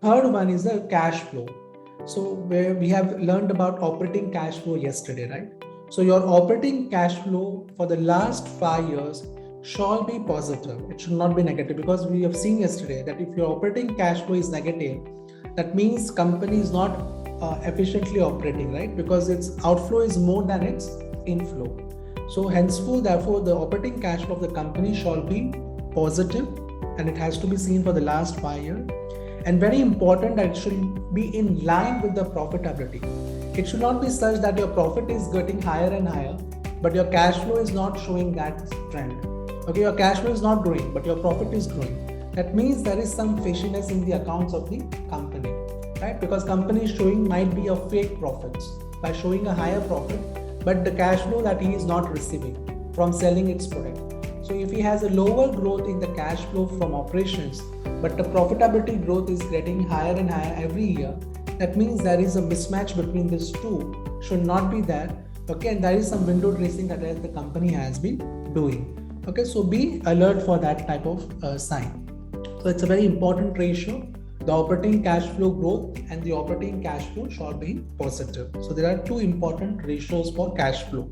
third one is the cash flow. So where we have learned about operating cash flow yesterday, right? So your operating cash flow for the last 5 years shall be positive. It should not be negative, because we have seen yesterday that if your operating cash flow is negative, that means company is not efficiently operating, right? Because its outflow is more than its inflow. So henceforth, therefore, the operating cash flow of the company shall be positive, and it has to be seen for the last 5 years. And very important, that it should be in line with the profitability. It should not be such that your profit is getting higher and higher, but your cash flow is not showing that trend. Okay, your cash flow is not growing, but your profit is growing. That means there is some fishiness in the accounts of the company, right? Because company is showing might be a fake profits by showing a higher profit, but the cash flow that he is not receiving from selling its product. So if he has a lower growth in the cash flow from operations, but the profitability growth is getting higher and higher every year, that means there is a mismatch between these two, should not be there. Okay, and there is some window dressing that the company has been doing. Okay, so be alert for that type of sign. So it's a very important ratio. The operating cash flow growth and the operating cash flow shall be positive. So there are two important ratios for cash flow.